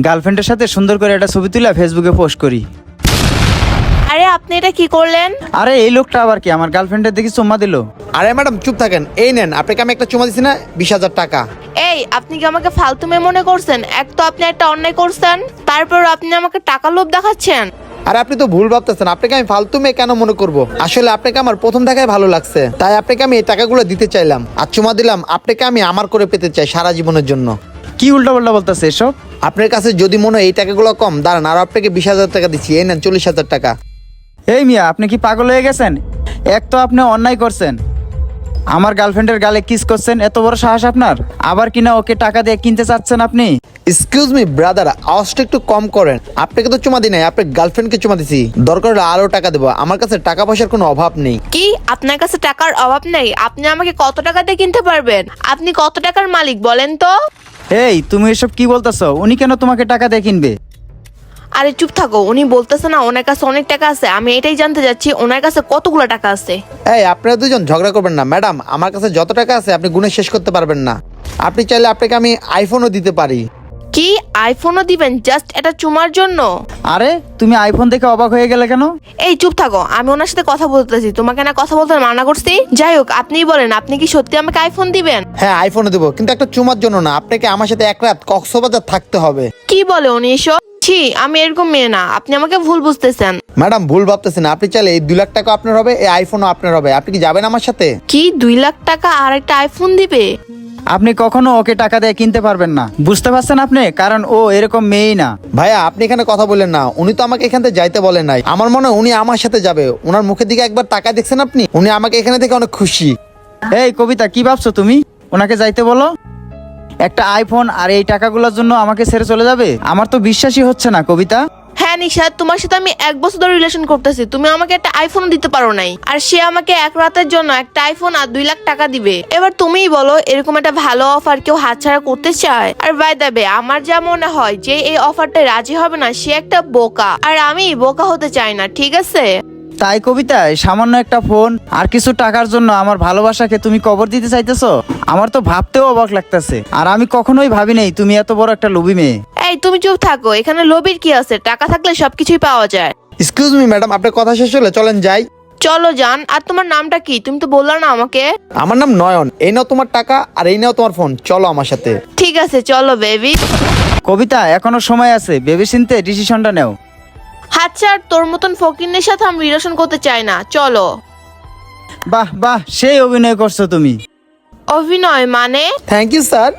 গার্লফ্রেন্ডের সাথে সুন্দর করে একটা ছবি তুলে ফেসবুকে পোস্ট করি। আরে আপনি এটা কি করলেন? আরে এই লোকটা আবার কি আমার গার্লফ্রেন্ডের দেখি চুম্মা দিল। আরে ম্যাডাম চুপ থাকেন, এই নেন আপনাকে আমি একটা চুমা দিছি না 20,000 টাকা। এই আপনি কি আমাকে ফালতু মেয়ে মনে করছেন? এক তো আপনি একটা অন্যায় করছেন, তারপর আপনি আমাকে টাকা লোভ দেখাচ্ছেন। আরে আপনি তো ভুল ভাবতেছেন, আপনাকে আমি ফালতু মেয়ে কেন মনে করব? আসলে আপনাকে আমার প্রথম দেখায় ভালো লাগছে, তাই আপনাকে আমি এই টাকাগুলো দিতে চাইলাম আর চুমা দিলাম। আপনাকে আমি আমার করে পেতে চাই সারা জীবনের জন্য। কি উল্টা পাল্টা বলতেছে এসব? আপনার কাছে যদি মনে হয় এই টাকাগুলো কম, দাঁড়ান আর আপনাকে 20,000 টাকা দিচ্ছি, এই নেন 40,000 টাকা। এই মিয়া, আপনি কি পাগল হয়ে গেছেন? এক তো আপনি অন্যায় করছেন, আমার গার্লফ্রেন্ডের গালে কিস করছেন, এত বড় সাহস আপনার। আবার কিনা ওকে টাকা দিয়ে কিনতে চাচ্ছেন আপনি। এক্সকিউজ মি ব্রাদার, আওয়াজটা একটু কম করেন। আপনাকে তো চুমা দিই নাই, আপনার গার্লফ্রেন্ডকে চুমা দিছি। দরকার হলে আরো টাকা দেবো, আমার কাছে টাকা পয়সার কোনো অভাব নেই। কি আপনার কাছে টাকার অভাব নেই? আপনি আমাকে কত টাকা দিয়ে কিনতে পারবেন? আপনি কত টাকার মালিক বলেন তো? এই তুমি এসব কি বলতেছো? উনি কেন তোমাকে টাকা দিয়ে কিনবে? আরে চুপ থাকো, উনি বলতেছে না ওনার কাছে অনেক টাকা আছে। আমি এটাই জানতে যাচ্ছি ওনার কাছে কতগুলো টাকা আছে। এই আপনারা দুজন ঝগড়া করবেন না ম্যাডাম, আমার কাছে যত টাকা আছে আপনি গুণে শেষ করতে পারবেন না। আপনি চাইলে আপনাকে আমি আইফোনও দিতে পারি। কি আইফোনও দিবেন জাস্ট এটা চুমার জন্য? আরে তুমি আইফোন দেখে অবাক হয়ে গেলে কেন? এই চুপ থাকো, আমি ওনার সাথে কথা বলতেছি, তোমাকে না কথা বলতে মানা করছি। যাই হোক আপনিই বলেন, আপনি কি সত্যি আমাকে আইফোন দিবেন? হ্যাঁ আইফোনও দেবো, কিন্তু একটা চুমার জন্য না, আপনাকে আমার সাথে এক রাত কক্সবাজার থাকতে হবে। কি বলে উনি এসব? ছি, আমি এরকম মেয়ে না, আপনি আমাকে ভুল বুঝতেছেন। ম্যাডাম ভুল ভাবতেছেন, আপনি চাইলে এই 2 লাখ টাকা আপনার হবে, এই আইফোনও আপনার হবে। আপনি কি যাবেন আমার সাথে? কি 2 লাখ টাকা আর একটা আইফোন দিবে? আপনি কখনো ওকে টাকা দিয়ে কিনতে পারবেন না, বুঝতে পারছেন আপনি? কারণ ও এরকম মেয়েই না। ভাইয়া আপনি এখানে কথা বলেন না, উনি তো আমাকে এখান থেকে যাইতে বলেন নাই। আমার মনে হয় উনি আমার সাথে যাবে। ওনার মুখের দিকে একবার তাকায় দেখছেন আপনি? উনি আমাকে এখানে থেকে অনেক খুশি। এই কবিতা, কি ভাবছো তুমি? ওনাকে যাইতে বলো। একটা আইফোন আর এই টাকাগুলোর জন্য আমাকে ছেড়ে চলে যাবে? আমার তো বিশ্বাসই হচ্ছে না কবিতা। হ্যাঁ নিশাদ, তোমার সাথে আমি 1 বছর ধরে রিলেশন করতেছি, তুমি আমাকে একটা আইফোন দিতে পারো নাই, আর সে আমাকে এক রাতের জন্য একটা আইফোন আর 2 লাখ টাকা দিবে। এবার তুমিই বলো, এরকম একটা ভালো অফার কেউ হাতছাড়া করতে চায়? আর বাই দ্য ওয়ে, আমার যা মনে হয় যে এই অফারটা রাজি হবে না সে একটা বোকা, আর আমি বোকা হতে চাই না, ঠিক আছে? তাই কবিতা, এই সামান্য একটা ফোন আর কিছু টাকার জন্য আমার ভালোবাসাকে তুমি কবর দিতে চাইতেছো? আমার তো ভাবতেও অবাক লাগতেছে। আর আমি কখনোই ভাবি নাই তুমি এত বড় একটা লোভী মেয়ে। এই তুমি চুপ থাকো, এখানে লোভীর কি আছে? টাকা থাকলে সবকিছুই পাওয়া যায়। এক্সকিউজ মি ম্যাডাম, আপনার কথা শেষ হলে চলেন যাই। চলো যান। আর তোমার নামটা কি? তুমি তো বললা না আমাকে। আমার নাম নয়ন। এই নাও তোমার টাকা আর এই নাও তোমার ফোন, চলো আমার সাথে। ঠিক আছে চলো বেবি। কবিতা, এখনো সময় আছে, ভেবে চিন্তে ডিসিশনটা নেও। আচ্ছা, তোর মতন ফকিরনের সাথে আমি রিলেশন করতে চাই না, চলো। বাহ বাহ, সেই অভিনয় করছো তুমি। অভিনয় মানে? Thank you sir.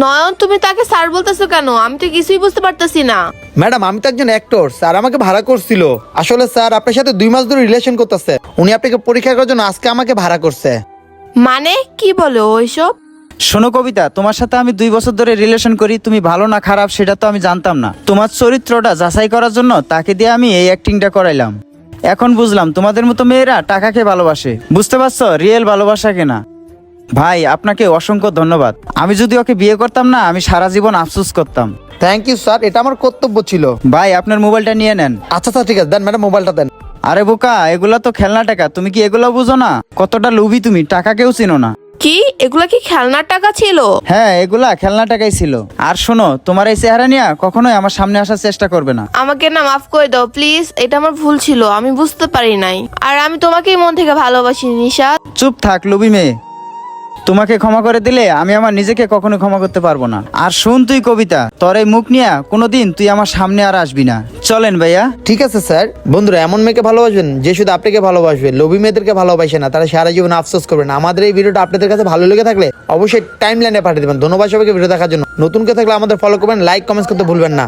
নয়ন, তুমি তাকে স্যার বলতেছো কেন? আমি তো কিছুই বুঝতে পারতেছি না। ম্যাডাম আমি তো একজন অ্যাক্টর, স্যার আমাকে ভাড়া করছিল। আসলে স্যার আপনার সাথে 2 মাস ধরে রিলেশন করতেছে, উনি আপনাকে পরীক্ষা করার জন্য আজকে আমাকে ভাড়া করছে। মানে কি বলে ওইসব? শোনো কবিতা, তোমার সাথে আমি 2 বছর ধরে রিলেশন করি, তুমি ভালো না খারাপ সেটা তো আমি জানতাম না। তোমার চরিত্রটা যাচাই করার জন্য তাকে দিয়ে আমি এই অ্যাক্টিংটা করাইলাম। এখন বুঝলাম তোমাদের মতো মেয়েরা টাকাকে ভালোবাসে, বুঝতে পারছো? রিয়েল ভালোবাসা কেনা। ভাই আপনাকে অসংখ্য ধন্যবাদ। আমি যদি ওকে বিয়ে করতাম না, আমি সারা জীবন আফসোস করতাম। থ্যাংক ইউ স্যার, এটা আমার কর্তব্য ছিল। ভাই আপনার মোবাইলটা নিয়ে নেন। আচ্ছা স্যার ঠিক আছে, দেন ম্যাডাম মোবাইলটা দেন। আরে বোকা, এগুলা তো খেলনা টাকা, তুমি কি এগুলো বুঝো না? কতটা লোভী তুমি, টাকাকেও চিনো না। কি এগুলা কি খেলনার টাকা ছিল? হ্যাঁ, এগুলা খেলনা টাকাই ছিল। আর শোনো, তোমার এই চেহারা নিয়ে কখনোই আমার সামনে আসার চেষ্টা করবে না। আমাকে না মাফ করে দাও প্লিজ, এটা আমার ভুল ছিল, আমি বুঝতে পারি নাই। আর আমি তোমাকেই মন থেকে ভালোবাসি নিশাদ। চুপ থাক লোভী মেয়ে, তোমাকে ক্ষমা করে দিলে আমি আমার নিজেকে কখনো ক্ষমা করতে পারবো না। আর শুন তুই কবিতা, তোর এই মুখ নিয়ে কোনোদিন তুই আমার সামনে আর আসবি না। চলেন ভাইয়া। ঠিক আছে স্যার। বন্ধুরা, এমন মেয়েকে ভালোবাসবেন যে শুধু আপনাকে ভালোবাসবে, লোভী মেয়েদেরকে ভালোবাসে না, তারা সারা জীবন আফসোস করবেন। আমাদের এই ভিডিওটা আপনাদের কাছে ভালো লেগে থাকলে অবশ্যই টাইম লাইনে পাঠিয়ে দেবেন। ধন্যবাদ সবাইকে ভিডিও দেখার জন্য। নতুন কেউ থাকলে আমাদের ফলো করবেন, লাইক কমেন্টস করতে ভুলবেন না।